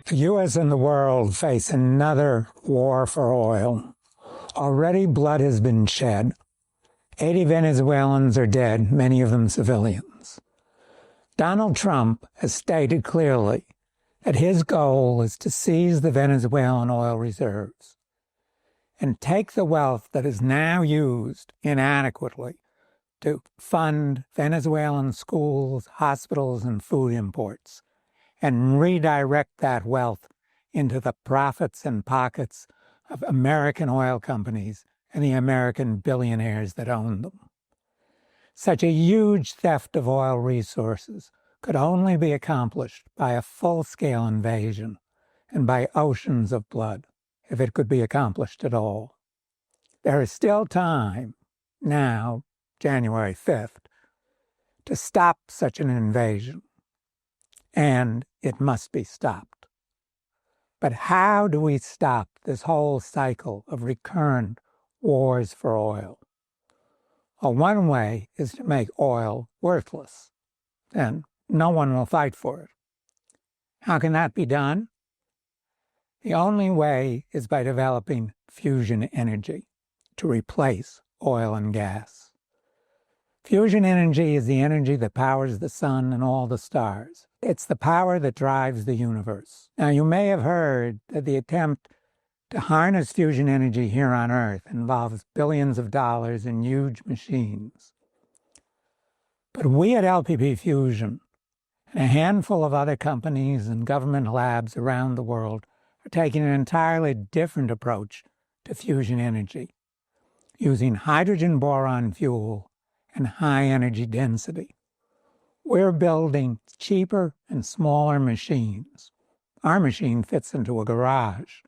The U.S. and the world face another war for oil. Already blood has been shed. 80 Venezuelans are dead, many of them civilians. Donald Trump has stated clearly that his goal is to seize the Venezuelan oil reserves and take the wealth that is now used inadequately to fund Venezuelan schools, hospitals, and food imports, and redirect that wealth into the profits and pockets of American oil companies and the American billionaires that own them. Such a huge theft of oil resources could only be accomplished by a full-scale invasion and by oceans of blood, if it could be accomplished at all. There is still time, now, January 5th, to stop such an invasion, and it must be stopped. But how do we stop this whole cycle of recurrent wars for oil? Well, one way is to make oil worthless, then no one will fight for it. How can that be done? The only way is by developing fusion energy to replace oil and gas. Fusion energy is the energy that powers the sun and all the stars. It's the power that drives the universe. Now, you may have heard that the attempt to harness fusion energy here on Earth involves billions of dollars in huge machines. But we at LPPFusion and a handful of other companies and government labs around the world are taking an entirely different approach to fusion energy, using hydrogen-boron fuel and high energy density. We're building cheaper and smaller machines. Our machine fits into a garage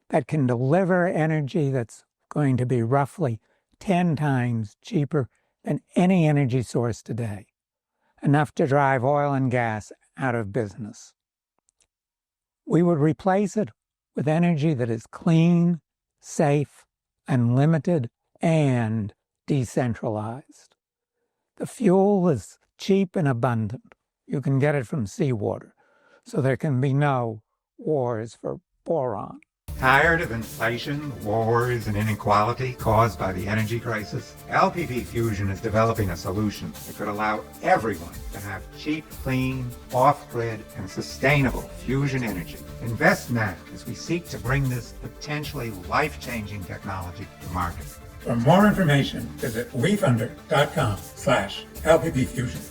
that can deliver energy that's going to be roughly 10 times cheaper than any energy source today, enough to drive oil and gas out of business. We would replace it with energy that is clean, safe, unlimited, and decentralized. The fuel is cheap and abundant. You can get it from seawater, so there can be no wars for boron. Tired of inflation, wars, and inequality caused by the energy crisis? LPPFusion is developing a solution that could allow everyone to have cheap, clean, off-grid, and sustainable fusion energy. Invest now as we seek to bring this potentially life-changing technology to market. For more information, visit WeFunder.com/LPPFusion.